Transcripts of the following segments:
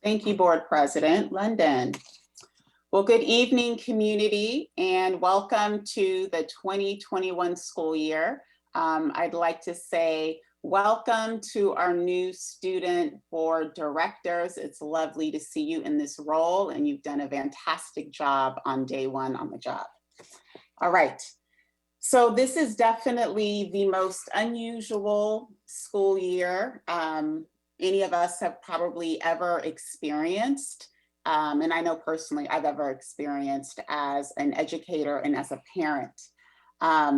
Thank you, Board President London. Well, good evening, community, and welcome to the 2021 school year. I'd like to say welcome to our new student board directors. It's lovely to see you in this role, and you've done a fantastic job on day one on the job. All right. So this is definitely the most unusual school year any of us have probably ever experienced. And I know personally I've ever experienced as an educator and as a parent. Yeah,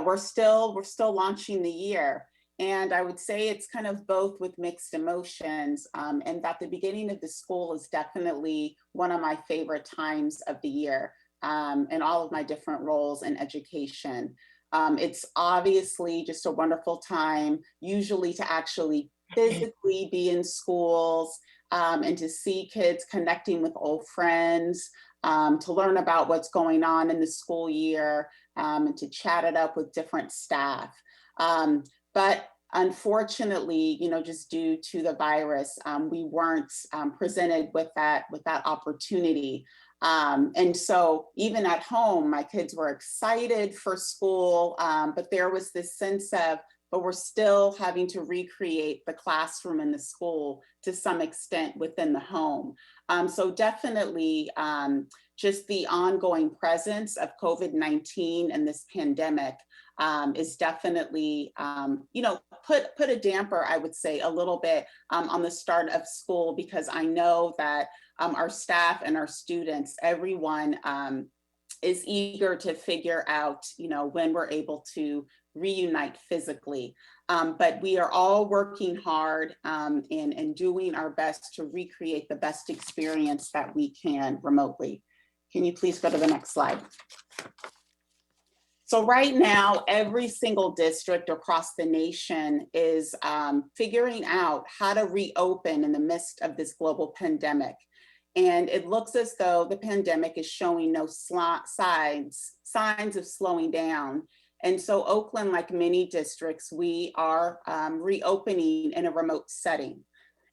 we're still launching the year. And I would say it's kind of both with mixed emotions, and that the beginning of the school is definitely one of my favorite times of the year. In all of my different roles in education. It's obviously just a wonderful time, usually to actually physically be in schools and to see kids connecting with old friends, to learn about what's going on in the school year, and to chat it up with different staff. But unfortunately, just due to the virus, we weren't presented with that opportunity. And so even at home, my kids were excited for school, but there was this sense of, but we're still having to recreate the classroom in the school to some extent within the home. So definitely just the ongoing presence of COVID-19 and this pandemic is definitely, put a damper, I would say, a little bit on the start of school, because I know that our staff and our students, everyone is eager to figure out, when we're able to reunite physically. But we are all working hard and doing our best to recreate the best experience that we can remotely. Can you please go to the next slide? So right now, every single district across the nation is figuring out how to reopen in the midst of this global pandemic. And it looks as though the pandemic is showing no signs of slowing down. And so Oakland, like many districts, we are reopening in a remote setting.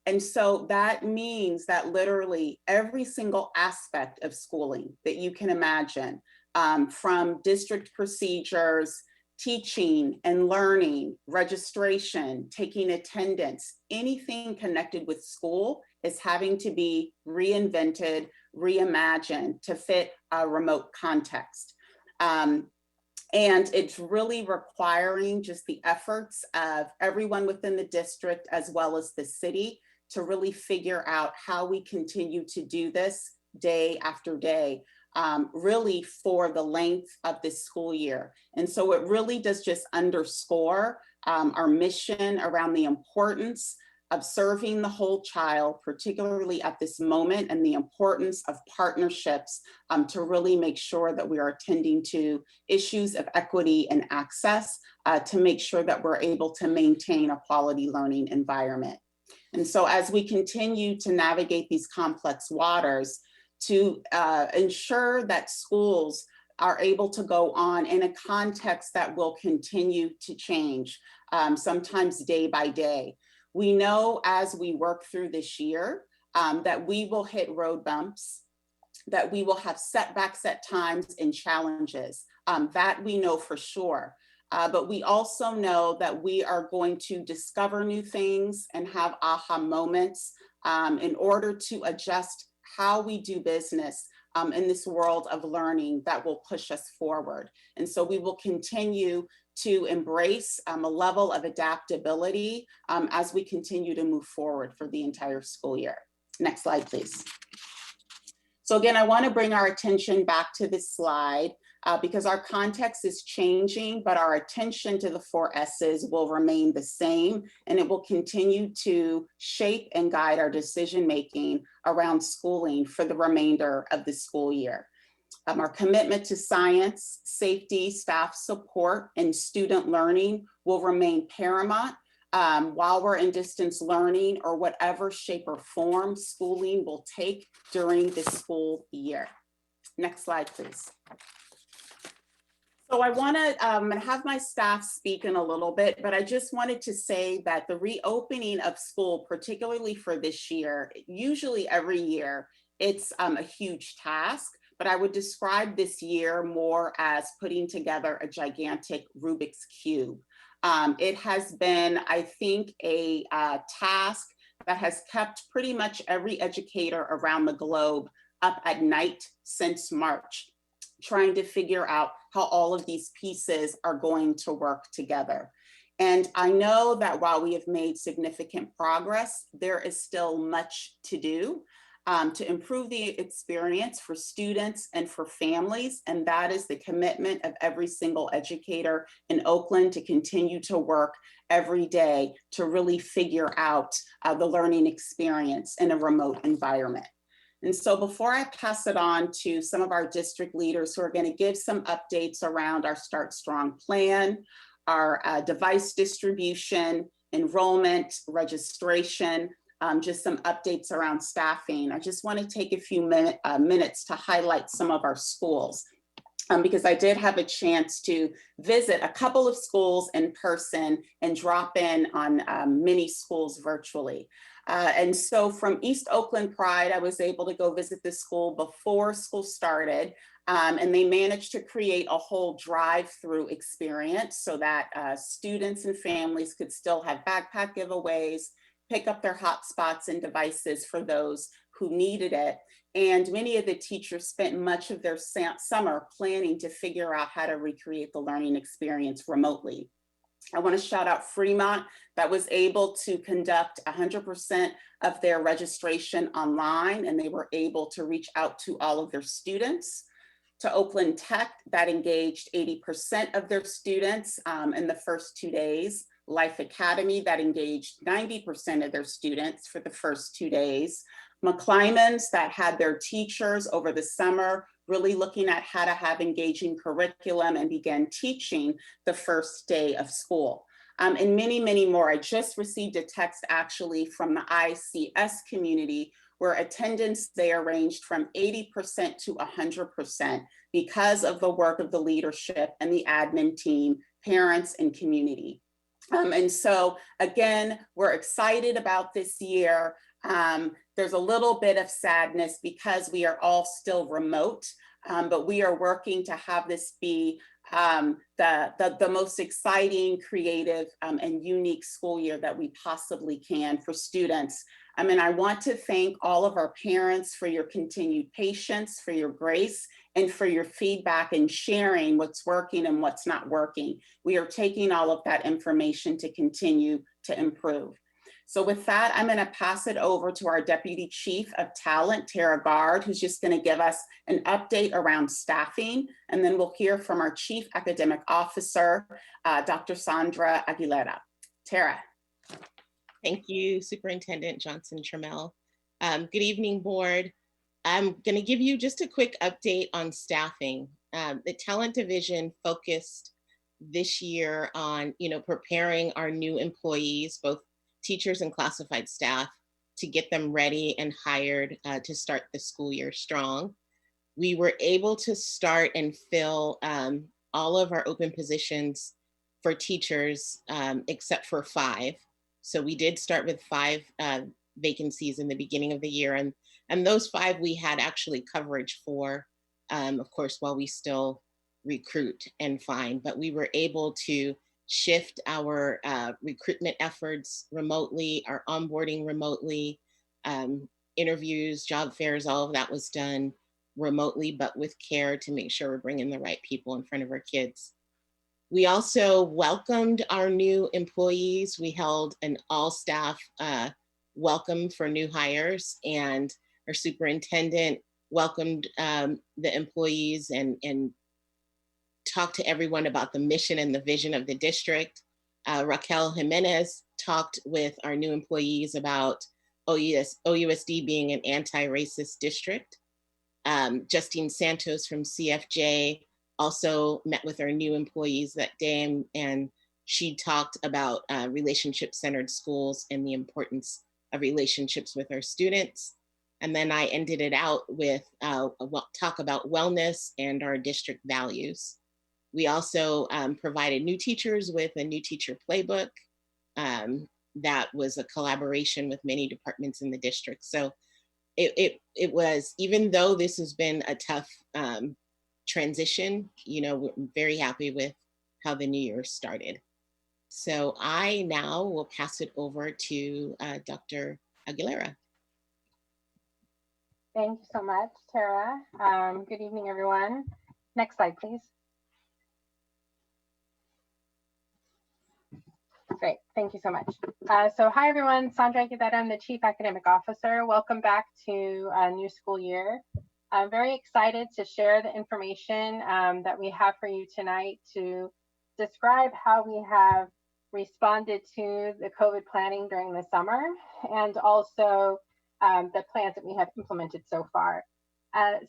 And so that means that literally every single aspect of schooling that you can imagine, from district procedures, teaching and learning, registration, taking attendance, anything connected with school is having to be reinvented, reimagined to fit a remote context. And it's really requiring just the efforts of everyone within the district as well as the city to really figure out how we continue to do this day after day, really for the length of this school year. And so it really does just underscore our mission around the importance of serving the whole child, particularly at this moment, and the importance of partnerships to really make sure that we are attending to issues of equity and access to make sure that we're able to maintain a quality learning environment. And so as we continue to navigate these complex waters, to ensure that schools are able to go on in a context that will continue to change, sometimes day by day. We know as we work through this year that we will hit road bumps, that we will have setbacks at times and challenges. That we know for sure. But we also know that we are going to discover new things and have aha moments in order to adjust how we do business in this world of learning that will push us forward. And so we will continue to embrace a level of adaptability as we continue to move forward for the entire school year. Next slide, please. So again, I want to bring our attention back to this slide because our context is changing, but our attention to the 4 S's will remain the same, and it will continue to shape and guide our decision-making around schooling for the remainder of the school year. Our commitment to science, safety, staff support, and student learning will remain paramount while we're in distance learning or whatever shape or form schooling will take during this school year. Next slide, please. So I want to have my staff speak in a little bit, but I just wanted to say that the reopening of school, particularly for this year, usually every year, it's a huge task, but I would describe this year more as putting together a gigantic Rubik's Cube. It has been, I think, a task that has kept pretty much every educator around the globe up at night since March, trying to figure out how all of these pieces are going to work together. And I know that while we have made significant progress, there is still much to do to improve the experience for students and for families. And that is the commitment of every single educator in Oakland to continue to work every day to really figure out the learning experience in a remote environment. And so before I pass it on to some of our district leaders who are going to give some updates around our Start Strong plan, our device distribution, enrollment, registration, just some updates around staffing, I just want to take a few minutes to highlight some of our schools. Because I did have a chance to visit a couple of schools in person and drop in on many schools virtually. And so from East Oakland Pride, I was able to go visit the school before school started. And they managed to create a whole drive-through experience so that students and families could still have backpack giveaways, pick up their hotspots and devices for those who needed it. And many of the teachers spent much of their summer planning to figure out how to recreate the learning experience remotely. I want to shout out Fremont that was able to conduct 100% of their registration online, and they were able to reach out to all of their students. To Oakland Tech that engaged 80% of their students in the first 2 days. Life Academy that engaged 90% of their students for the first 2 days. McClymonds that had their teachers over the summer really looking at how to have engaging curriculum and began teaching the first day of school. And many, many more. I just received a text actually from the ICS community where attendance there ranged from 80% to 100% because of the work of the leadership and the admin team, parents, and community. And so again, we're excited about this year. There's a little bit of sadness because we are all still remote, but we are working to have this be the most exciting, creative, and unique school year that we possibly can for students. And I want to thank all of our parents for your continued patience, for your grace, and for your feedback and sharing what's working and what's not working. We are taking all of that information to continue to improve. So with that, I'm going to pass it over to our Deputy Chief of Talent, Tara Gard, who's just going to give us an update around staffing. And then we'll hear from our Chief Academic Officer, Dr. Sandra Aguilera. Tara. Thank you, Superintendent Johnson-Trammell. Good evening, board. I'm going to give you just a quick update on staffing. The Talent Division focused this year on, preparing our new employees, both teachers and classified staff, to get them ready and hired to start the school year strong. We were able to start and fill all of our open positions for teachers except for 5. So we did start with 5 vacancies in the beginning of the year. And those 5 we had actually coverage for, of course, while we still recruit and find, but we were able to shift our recruitment efforts remotely, our onboarding remotely, interviews, job fairs, all of that was done remotely, but with care to make sure we're bringing the right people in front of our kids. We also welcomed our new employees. We held an all-staff welcome for new hires, and our superintendent welcomed the employees and talked to everyone about the mission and the vision of the district. Raquel Jimenez talked with our new employees about OUSD being an anti-racist district. Justine Santos from CFJ also met with our new employees that day, and she talked about relationship-centered schools and the importance of relationships with our students. And then I ended it out with talk about wellness and our district values. We also provided new teachers with a new teacher playbook that was a collaboration with many departments in the district. So it was, even though this has been a tough transition, you know, we're very happy with how the new year started. So I now will pass it over to Dr. Aguilera. Thank you so much, Tara. Good evening, everyone. Next slide, please. Great, thank you so much. So hi, everyone. Sandra Aguilera, I'm the Chief Academic Officer. Welcome back to a new school year. I'm very excited to share the information that we have for you tonight to describe how we have responded to the COVID planning during the summer, and also the plans that we have implemented so far.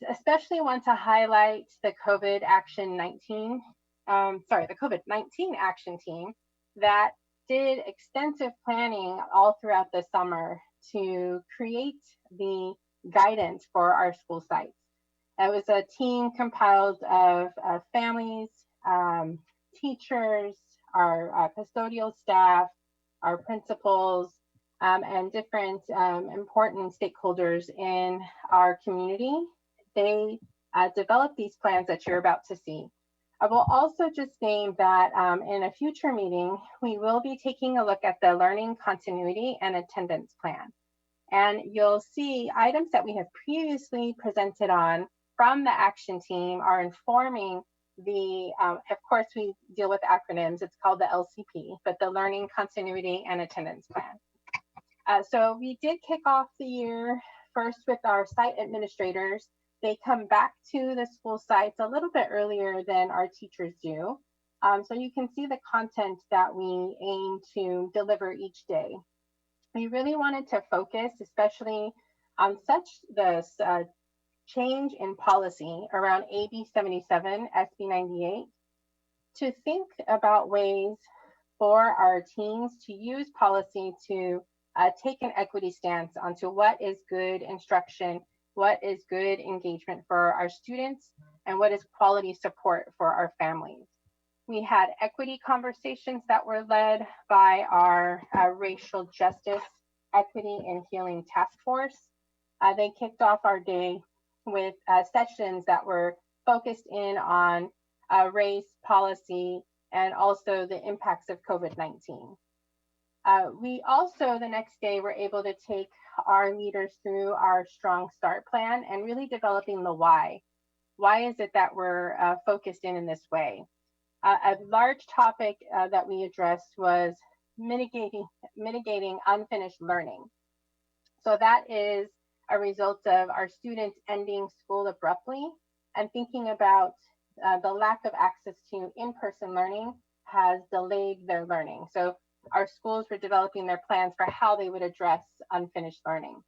Especially want to highlight the COVID the COVID-19 action team that did extensive planning all throughout the summer to create the guidance for our school sites. It was a team compiled of families, teachers, our custodial staff, our principals, and different important stakeholders in our community. They developed these plans that you're about to see. I will also just name that in a future meeting, we will be taking a look at the learning continuity and attendance plan. And you'll see items that we have previously presented on from the action team are informing the, of course, we deal with acronyms, it's called the LCP, but the Learning Continuity and Attendance Plan. So we did kick off the year first with our site administrators. They come back to the school sites a little bit earlier than our teachers do. So you can see the content that we aim to deliver each day. We really wanted to focus, especially on this change in policy around AB 77, SB 98, to think about ways for our teams to use policy to take an equity stance onto what is good instruction, what is good engagement for our students, and what is quality support for our families. We had equity conversations that were led by our Racial Justice, Equity, and Healing Task Force. They kicked off our day with sessions that were focused in on race, policy, and also the impacts of COVID-19. We also, the next day, were able to take our leaders through our Strong Start plan and really developing the why. Why is it that we're focused in this way? A large topic that we addressed was mitigating unfinished learning. So that is a result of our students ending school abruptly and thinking about the lack of access to in-person learning has delayed their learning. So our schools were developing their plans for how they would address unfinished learning.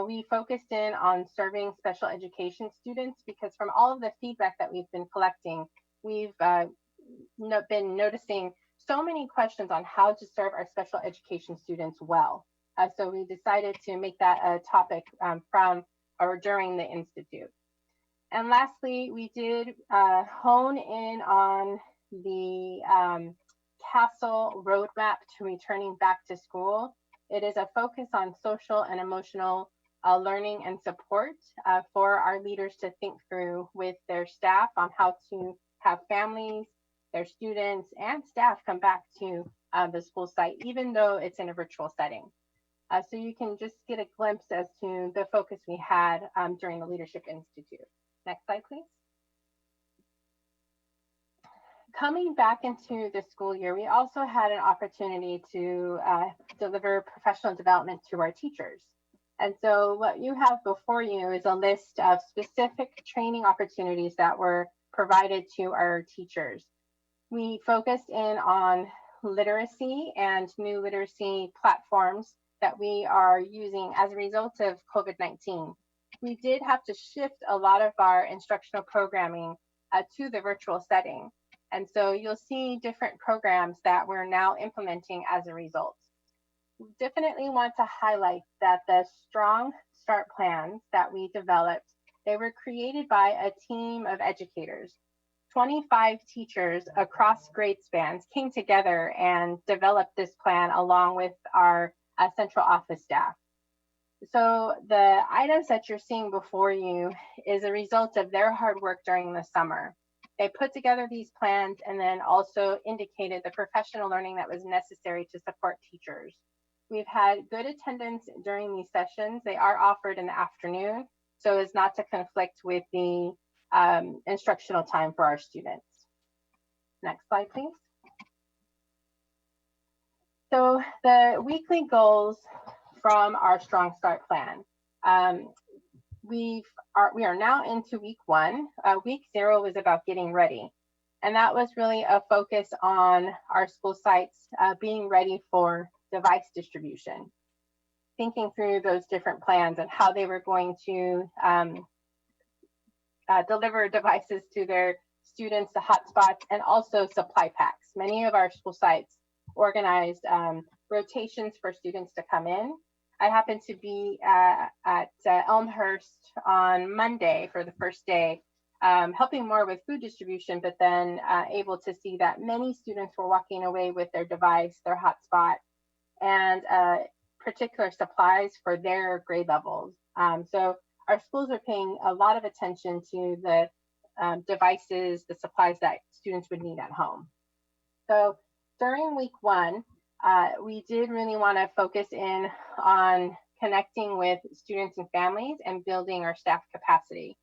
We focused in on serving special education students because from all of the feedback that we've been collecting, we've been noticing so many questions on how to serve our special education students well. So we decided to make that a topic from or during the Institute. And lastly, we did hone in on the CASEL roadmap to returning back to school. It is a focus on social and emotional learning and support for our leaders to think through with their staff on how to have families, their students, and staff come back to the school site, even though it's in a virtual setting. So you can just get a glimpse as to the focus we had during the Leadership Institute. Next slide, please. Coming back into the school year, we also had an opportunity to deliver professional development to our teachers. And so what you have before you is a list of specific training opportunities that were provided to our teachers. We focused in on literacy and new literacy platforms that we are using as a result of COVID-19. We did have to shift a lot of our instructional programming to the virtual setting. And so you'll see different programs that we're now implementing as a result. We definitely want to highlight that the Strong Start plans that we developed, they were created by a team of educators. 25 teachers across grade spans came together and developed this plan along with our central office staff. So the items that you're seeing before you is a result of their hard work during the summer. They put together these plans and then also indicated the professional learning that was necessary to support teachers. We've had good attendance during these sessions. They are offered in the afternoon, so as not to conflict with the instructional time for our students. Next slide, please. So the weekly goals from our Strong Start plan. We are now into week 1. Week 0 was about getting ready. And that was really a focus on our school sites being ready for device distribution, thinking through those different plans and how they were going to deliver devices to their students, the hotspots, and also supply packs. Many of our school sites organized rotations for students to come in. I happened to be at Elmhurst on Monday for the first day, helping more with food distribution, but then able to see that many students were walking away with their device, their hotspot, and particular supplies for their grade levels. So our schools are paying a lot of attention to the devices, the supplies that students would need at home. So during week 1, we did really want to focus in on connecting with students and families and building our staff capacity.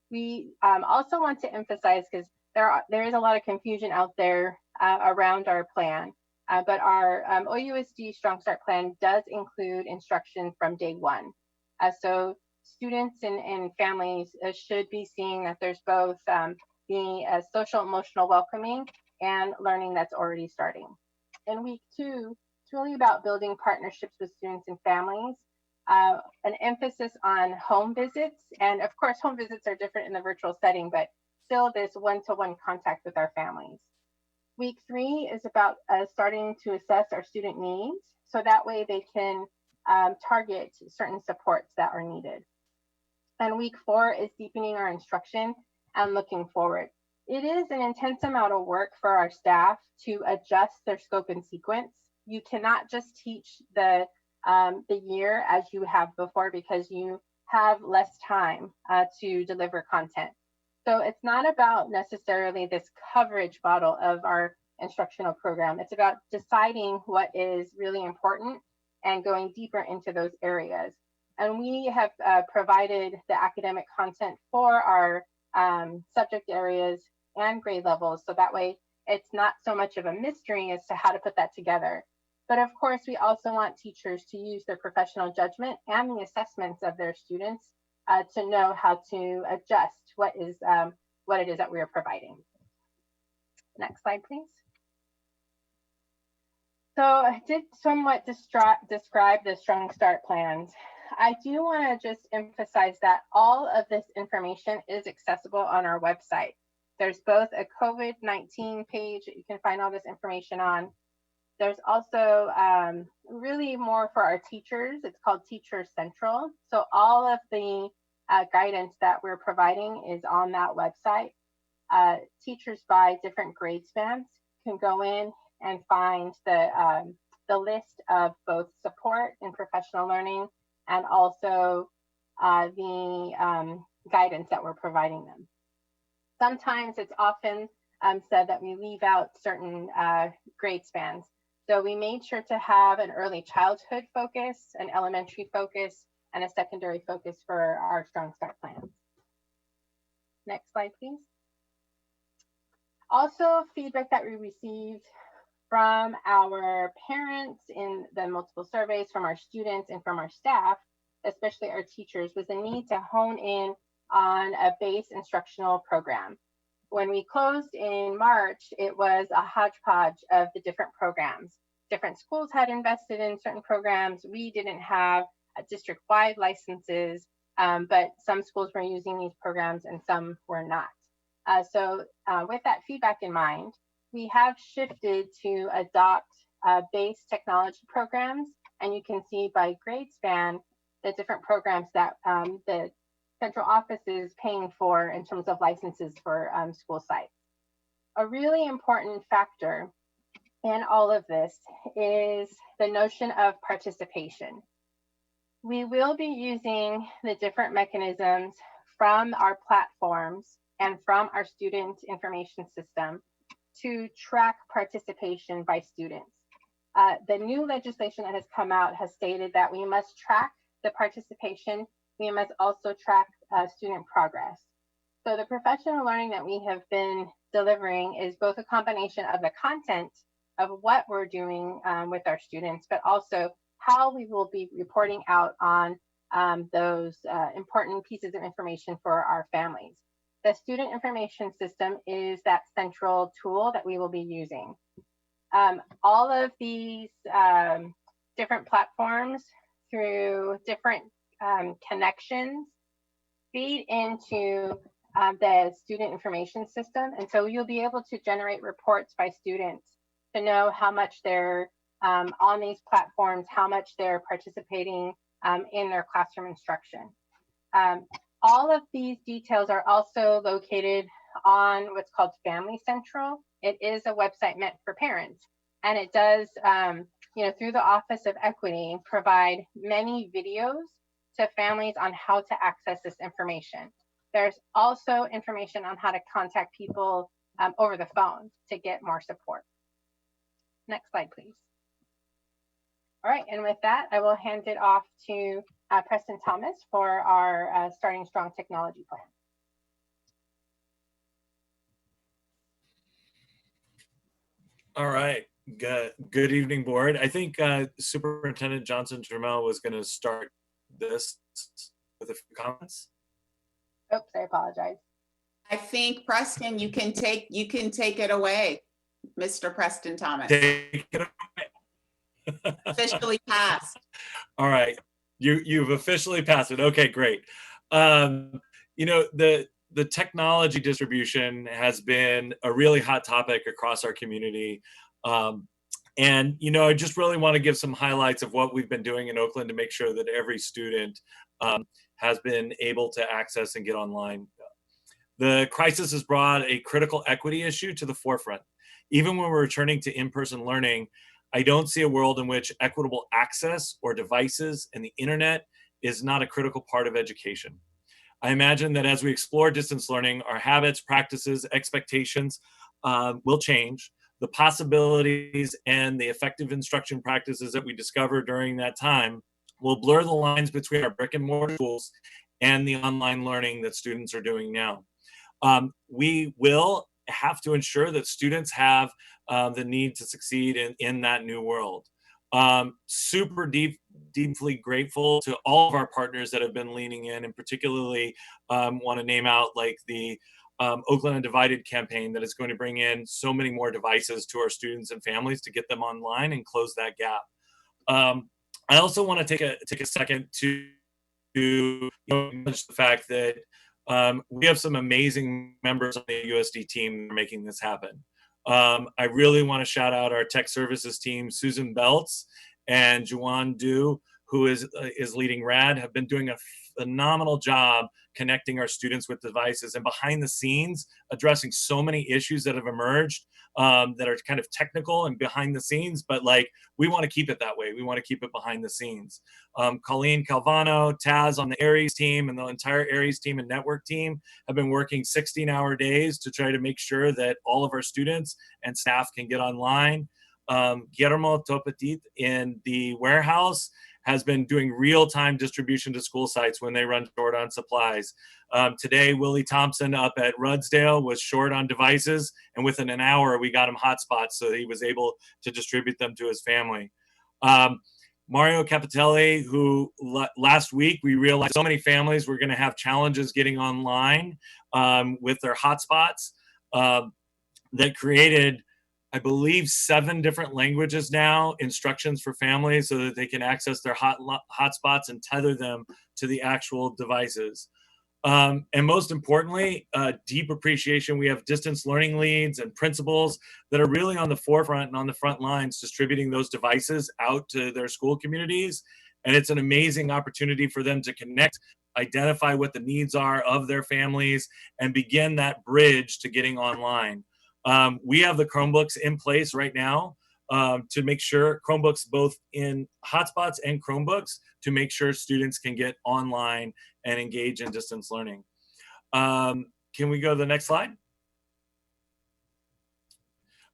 We also want to emphasize, because there is a lot of confusion out there around our plan, but our OUSD Strong Start plan does include instruction from day 1. So students and families should be seeing that there's both the social emotional welcoming and learning that's already starting. In week 2, it's really about building partnerships with students and families, an emphasis on home visits. And of course, home visits are different in the virtual setting, but still this one-to-one contact with our families. Week 3 is about starting to assess our student needs, so that way they can target certain supports that are needed. And week 4 is deepening our instruction and looking forward. It is an intense amount of work for our staff to adjust their scope and sequence. You cannot just teach the year as you have before, because you have less time to deliver content. So it's not about necessarily this coverage model of our instructional program. It's about deciding what is really important and going deeper into those areas. And we have provided the academic content for our subject areas and grade levels, so that way it's not so much of a mystery as to how to put that together. But of course, we also want teachers to use their professional judgment and the assessments of their students to know how to adjust what it is that we are providing. Next slide, please. So I did somewhat describe the Strong Start plans. I do want to just emphasize that all of this information is accessible on our website. There's both a COVID-19 page that you can find all this information on. There's also really more for our teachers. It's called Teacher Central. So all of the guidance that we're providing is on that website. Teachers by different grade spans can go in and find the list of both support and professional learning, and also the guidance that we're providing them. Sometimes it's often said that we leave out certain grade spans. So we made sure to have an early childhood focus, an elementary focus, and a secondary focus for our Strong Start plans. Next slide, please. Also, feedback that we received from our parents in the multiple surveys, from our students and from our staff, especially our teachers, was the need to hone in on a base instructional program. When we closed in March, it was a hodgepodge of the different programs. Different schools had invested in certain programs. We didn't have district-wide licenses, but some schools were using these programs and some were not. So with that feedback in mind, we have shifted to adopt base technology programs, and you can see by grade span the different programs that the central office is paying for in terms of licenses for school sites. A really important factor in all of this is the notion of participation. We will be using the different mechanisms from our platforms and from our student information system to track participation by students. The new legislation that has come out has stated that we must track the participation. We must also track student progress. So the professional learning that we have been delivering is both a combination of the content of what we're doing with our students, but also how we will be reporting out on those important pieces of information for our families. The student information system is that central tool that we will be using. All of these different platforms through different connections feed into the student information system. And so you'll be able to generate reports by students to know how much they're on these platforms, how much they're participating in their classroom instruction. All of these details are also located on what's called Family Central. It is a website meant for parents, and it does, through the Office of Equity, provide many videos to families on how to access this information. There's also information on how to contact people over the phone to get more support. Next slide, please. All right, and with that, I will hand it off to Preston Thomas for our Starting Strong Technology Plan. All right, good evening, board. I think Superintendent Johnson Trammell was going to start this with a few comments. Oops, I apologize. I think Preston, you can take it away, Mr. Preston Thomas. Take it away. Officially passed. All right, you've officially passed it. Okay, great. The technology distribution has been a really hot topic across our community. And I just really want to give some highlights of what we've been doing in Oakland to make sure that every student has been able to access and get online. The crisis has brought a critical equity issue to the forefront. Even when we're returning to in-person learning, I don't see a world in which equitable access or devices and the internet is not a critical part of education. I imagine that as we explore distance learning, our habits, practices, expectations will change. The possibilities and the effective instruction practices that we discover during that time will blur the lines between our brick and mortar schools and the online learning that students are doing now. We will have to ensure that students have the need to succeed in that new world. Super deeply grateful to all of our partners that have been leaning in, and particularly want to name out like the Oakland Undivided campaign that is going to bring in so many more devices to our students and families to get them online and close that gap. I also want to take a second to acknowledge the fact that we have some amazing members on the USD team making this happen. I really want to shout out our tech services team, Susan Belts and Juwan Du, who is leading RAD, have been doing a phenomenal job connecting our students with devices and behind the scenes addressing so many issues that have emerged that are kind of technical and behind the scenes, but like we want to keep it that way. We want to keep it behind the scenes. Colleen Calvano, Taz on the Aries team, and the entire Aries team and network team have been working 16-hour days to try to make sure that all of our students and staff can get online. Guillermo Topetit in the warehouse has been doing real-time distribution to school sites when they run short on supplies. Today, Willie Thompson up at Rudsdale was short on devices, and within an hour, we got him hotspots so that he was able to distribute them to his family. Mario Capitelli, who last week we realized so many families were gonna have challenges getting online with their hotspots that created, I believe, 7 different languages now, instructions for families so that they can access their hotspots and tether them to the actual devices. And most importantly, deep appreciation. We have distance learning leads and principals that are really on the forefront and on the front lines distributing those devices out to their school communities. And it's an amazing opportunity for them to connect, identify what the needs are of their families, and begin that bridge to getting online. We have the Chromebooks in place right now to make sure Chromebooks both in hotspots and Chromebooks to make sure students can get online and engage in distance learning. Can we go to the next slide?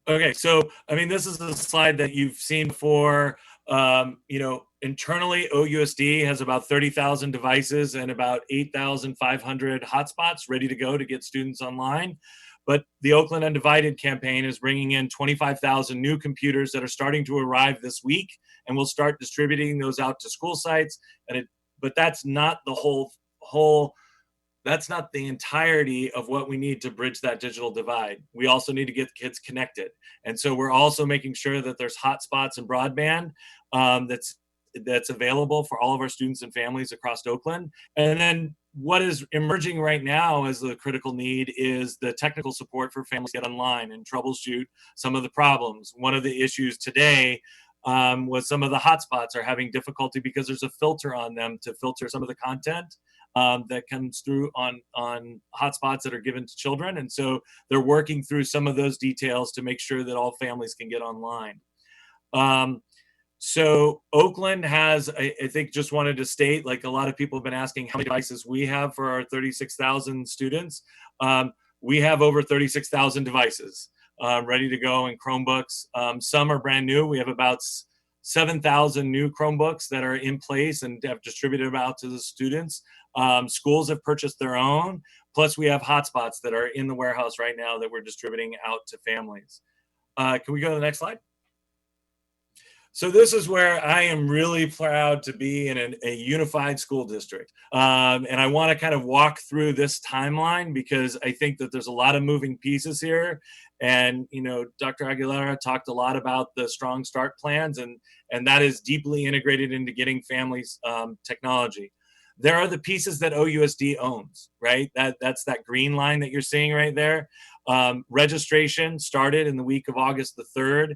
Okay, so I mean, this is a slide that you've seen before. You know, internally, OUSD has about 30,000 devices and about 8,500 hotspots ready to go to get students online. But the Oakland Undivided campaign is bringing in 25,000 new computers that are starting to arrive this week, and we'll start distributing those out to school sites. But that's not the whole. That's not the entirety of what we need to bridge that digital divide. We also need to get kids connected. And so we're also making sure that there's hotspots and broadband that's available for all of our students and families across Oakland. And then what is emerging right now as the critical need is the technical support for families to get online and troubleshoot some of the problems. One of the issues today was some of the hotspots are having difficulty because there's a filter on them to filter some of the content that comes through on hotspots that are given to children. And so they're working through some of those details to make sure that all families can get online. So Oakland has, I think, just wanted to state, like a lot of people have been asking how many devices we have for our 36,000 students. We have over 36,000 devices ready to go in Chromebooks. Some are brand new. We have about 7,000 new Chromebooks that are in place and have distributed them out to the students. Schools have purchased their own. Plus, we have hotspots that are in the warehouse right now that we're distributing out to families. Can we go to the next slide? So this is where I am really proud to be in a unified school district. And I want to kind of walk through this timeline because I think that there's a lot of moving pieces here. And, you know, Dr. Aguilera talked a lot about the Strong Start plans, and that is deeply integrated into getting families technology. There are the pieces that OUSD owns, right? That's that green line that you're seeing right there. Registration started in the week of August the 3rd.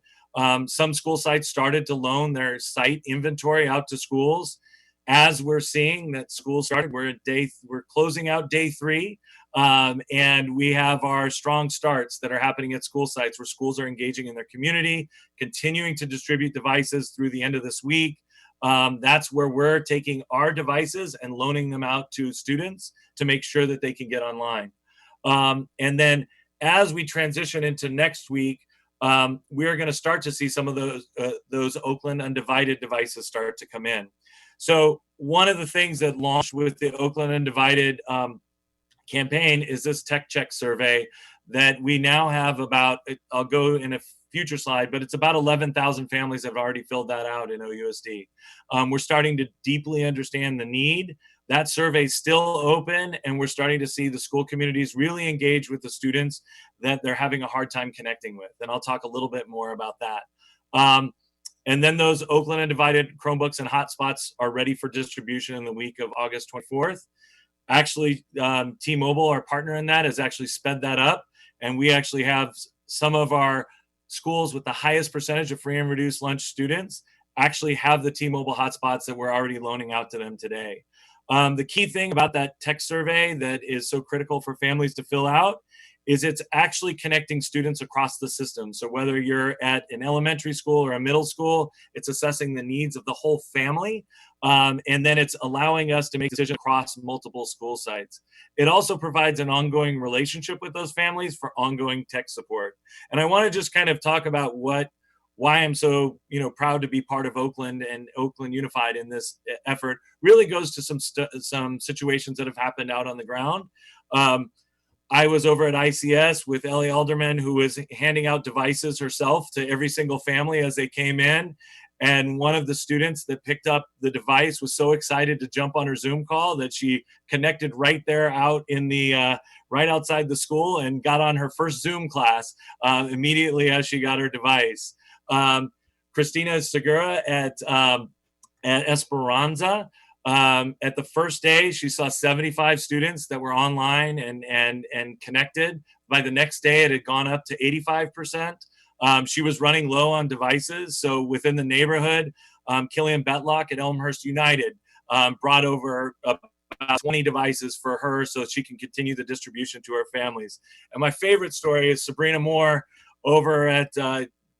Some school sites started to loan their site inventory out to schools. As we're seeing that schools started, we're closing out day 3. And we have our strong starts that are happening at school sites where schools are engaging in their community, continuing to distribute devices through the end of this week. That's where we're taking our devices and loaning them out to students to make sure that they can get online. And then as we transition into next week, we're going to start to see some of those Oakland Undivided devices start to come in. So one of the things that launched with the Oakland Undivided campaign is this tech check survey that we now have about, I'll go in a future slide, but it's about 11,000 families have already filled that out in OUSD. We're starting to deeply understand the need. That survey is still open, and we're starting to see the school communities really engage with the students that they're having a hard time connecting with. And I'll talk a little bit more about that. And then those Oakland Undivided Chromebooks and hotspots are ready for distribution in the week of August 24th. Actually, T-Mobile, our partner in that, has actually sped that up. And we actually have some of our schools with the highest percentage of free and reduced lunch students actually have the T-Mobile hotspots that we're already loaning out to them today. The key thing about that tech survey that is so critical for families to fill out is it's actually connecting students across the system. So whether you're at an elementary school or a middle school, it's assessing the needs of the whole family. And then it's allowing us to make decisions across multiple school sites. It also provides an ongoing relationship with those families for ongoing tech support. And I want to just kind of talk about why I'm so proud to be part of Oakland and Oakland Unified in this effort. Really goes to some situations that have happened out on the ground. I was over at ICS with Ellie Alderman, who was handing out devices herself to every single family as they came in. And one of the students that picked up the device was so excited to jump on her Zoom call that she connected right there out in the right outside the school and got on her first Zoom class immediately as she got her device. Christina Segura at Esperanza. At the first day, she saw 75 students that were online and connected. By the next day, it had gone up to 85%. She was running low on devices. So within the neighborhood, Killian Betlock at Elmhurst United brought over about 20 devices for her so she can continue the distribution to her families. And my favorite story is Sabrina Moore over at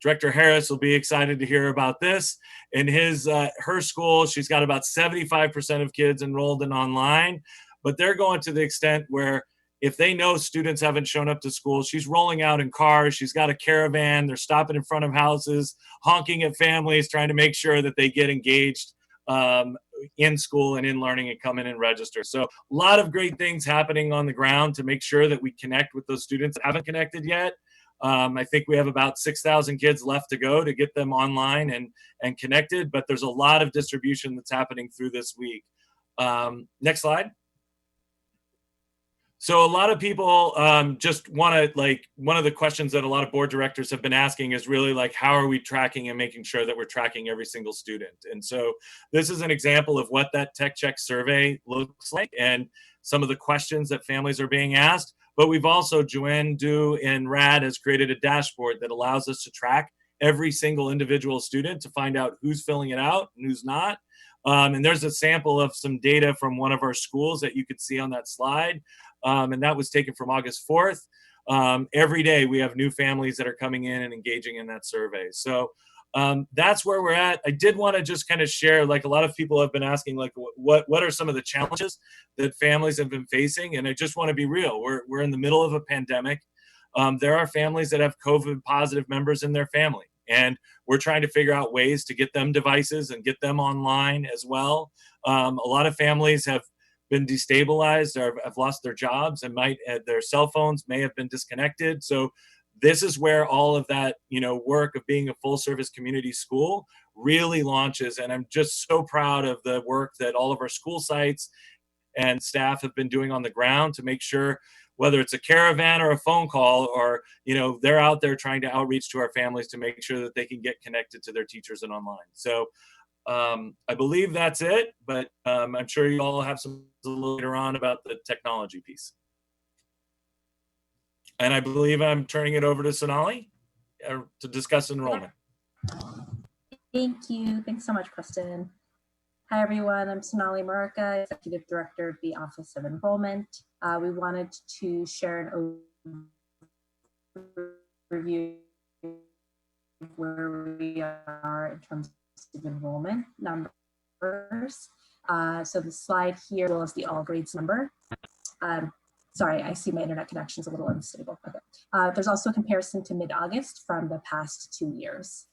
Director Harris will be excited to hear about this. In her school, she's got about 75% of kids enrolled in online, but they're going to the extent where if they know students haven't shown up to school, she's rolling out in cars. She's got a caravan. They're stopping in front of houses, honking at families, trying to make sure that they get engaged in school and in learning and come in and register. So a lot of great things happening on the ground to make sure that we connect with those students that haven't connected yet. I think we have about 6,000 kids left to go to get them online and connected, but there's a lot of distribution that's happening through this week. Next slide. So a lot of people just want to, like, one of the questions that a lot of board directors have been asking is really like, how are we tracking and making sure that we're tracking every single student? And so this is an example of what that Tech Check survey looks like and some of the questions that families are being asked. But we've also, Joanne Du and Rad has created a dashboard that allows us to track every single individual student to find out who's filling it out and who's not. And there's a sample of some data from one of our schools that you could see on that slide. And that was taken from August 4th. Every day we have new families that are coming in and engaging in that survey. So that's where we're at. I did want to just kind of share, like, a lot of people have been asking, like, what are some of the challenges that families have been facing? And I just want to be real. We're in the middle of a pandemic. There are families that have COVID positive members in their family. And we're trying to figure out ways to get them devices and get them online as well. A lot of families have been destabilized or have lost their jobs and their cell phones may have been disconnected. So this is where all of that, work of being a full service community school really launches. And I'm just so proud of the work that all of our school sites and staff have been doing on the ground to make sure, whether it's a caravan or a phone call, or, they're out there trying to outreach to our families to make sure that they can get connected to their teachers and online. So I believe that's it, but I'm sure you all have some later on about the technology piece. And I believe I'm turning it over to Sonali to discuss enrollment. Thank you. Thanks so much, Kristen. Hi, everyone. I'm Sonali Muraka, Executive Director of the Office of Enrollment. We wanted to share an overview of where we are in terms of enrollment numbers. So the slide here was the all grades number. Sorry, I see my internet connection is a little unstable. Okay. There's also a comparison to mid-August from the past 2 years.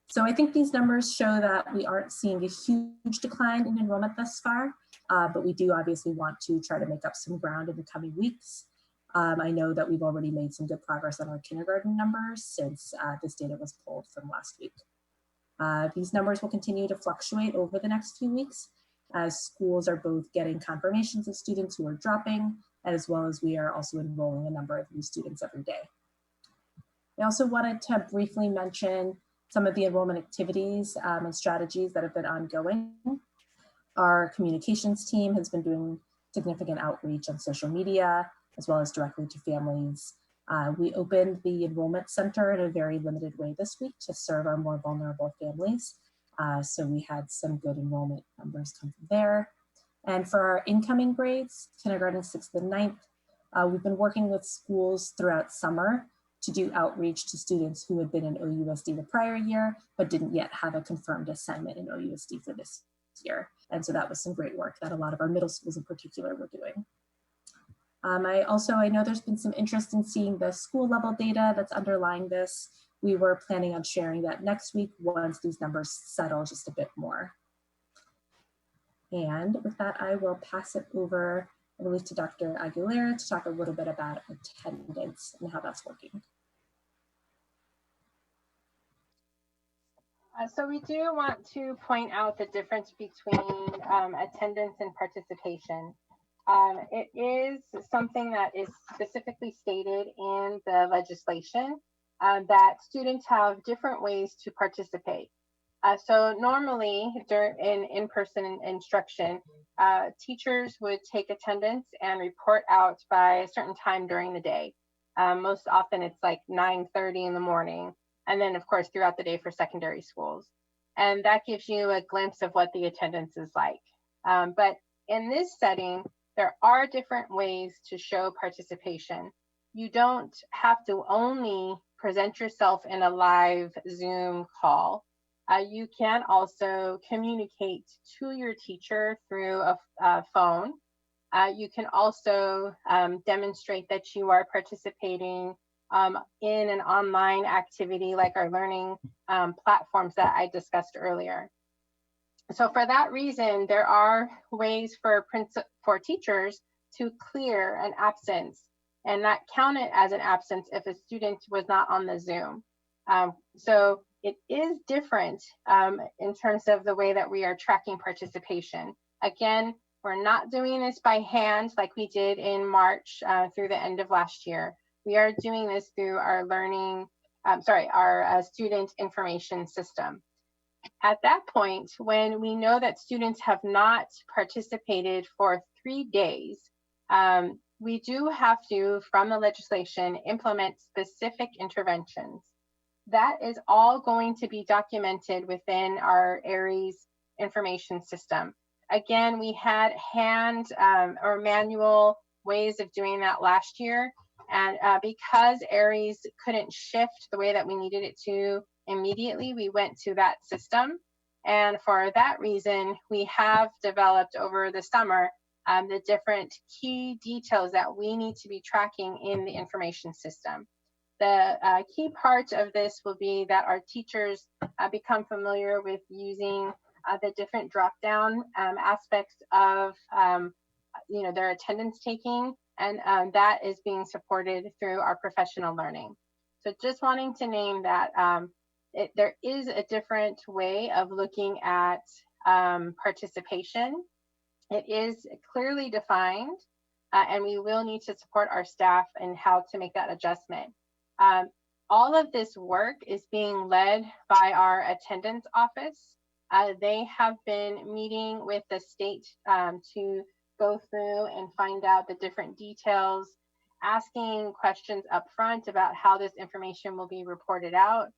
So I think these numbers show that we aren't seeing a huge decline in enrollment thus far, but we do obviously want to try to make up some ground in the coming weeks. I know that we've already made some good progress on our kindergarten numbers since this data was pulled from last week. These numbers will continue to fluctuate over the next few weeks as schools are both getting confirmations of students who are dropping, as well as we are also enrolling a number of new students every day. I also wanted to briefly mention some of the enrollment activities and strategies that have been ongoing. Our communications team has been doing significant outreach on social media, as well as directly to families. We opened the enrollment center in a very limited way this week to serve our more vulnerable families. So we had some good enrollment numbers come from there. And for our incoming grades, kindergarten 6th and 9th, we've been working with schools throughout summer to do outreach to students who had been in OUSD the prior year, but didn't yet have a confirmed assignment in OUSD for this year. And so that was some great work that a lot of our middle schools in particular were doing. I know there's been some interest in seeing the school level data that's underlying this. We were planning on sharing that next week once these numbers settle just a bit more. And with that, I will pass it over, I believe, to Dr. Aguilera to talk a little bit about attendance and how that's working. So we do want to point out the difference between attendance and participation. It is something that is specifically stated in the legislation that students have different ways to participate. So normally during in-person instruction, teachers would take attendance and report out by a certain time during the day. Most often it's like 9:30 in the morning, and then of course throughout the day for secondary schools. And that gives you a glimpse of what the attendance is like. But in this setting, there are different ways to show participation. You don't have to only present yourself in a live Zoom call. You can also communicate to your teacher through a phone. You can also demonstrate that you are participating in an online activity like our learning platforms that I discussed earlier. So for that reason, there are ways for teachers to clear an absence and not count it as an absence if a student was not on the Zoom. So it is different in terms of the way that we are tracking participation. Again, we're not doing this by hand like we did in March through the end of last year. We are doing this through our our student information system. At that point, when we know that students have not participated for 3 days, we do have to, from the legislation, implement specific interventions. That is all going to be documented within our ARIES information system. Again, we had hand or manual ways of doing that last year. And because ARIES couldn't shift the way that we needed it to immediately, we went to that system. And for that reason, we have developed over the summer the different key details that we need to be tracking in the information system. The key part of this will be that our teachers become familiar with using the different drop-down aspects of their attendance taking, and that is being supported through our professional learning. So just wanting to name that there is a different way of looking at participation. It is clearly defined, and we will need to support our staff in how to make that adjustment. All of this work is being led by our attendance office. They have been meeting with the state to go through and find out the different details, asking questions up front about how this information will be reported out.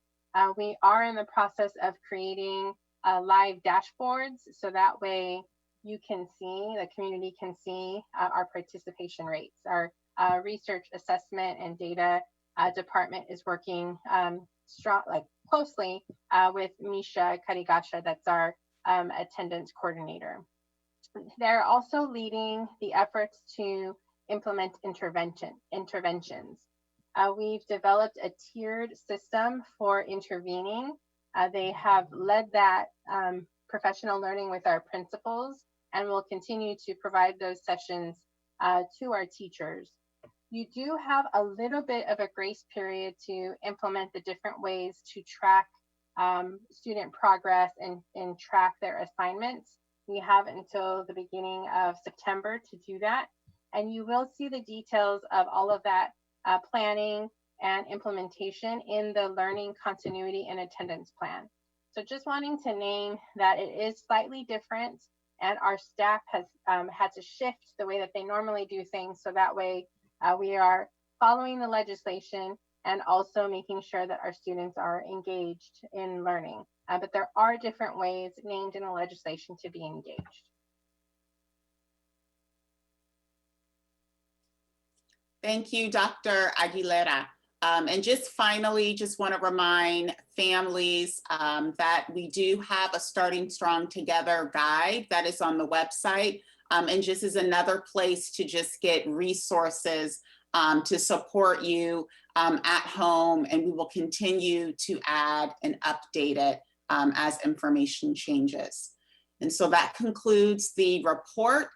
We are in the process of creating live dashboards, so that way you can see, the community can see our participation rates. Our research assessment and data department is working closely with Misha Karigasha, that's our attendance coordinator. They're also leading the efforts to implement interventions. We've developed a tiered system for intervening. They have led that professional learning with our principals, and will continue to provide those sessions to our teachers. You do have a little bit of a grace period to implement the different ways to track student progress and track their assignments. We have until the beginning of September to do that. And you will see the details of all of that planning and implementation in the learning continuity and attendance plan. So just wanting to name that it is slightly different, and our staff has had to shift the way that they normally do things, so that way we are following the legislation and also making sure that our students are engaged in learning. But there are different ways named in the legislation to be engaged. Thank you, Dr. Aguilera. And just finally, just want to remind families that we do have a Starting Strong Together guide that is on the website, and just is another place to just get resources to support you at home, and we will continue to add and update it as information changes. And so that concludes the report.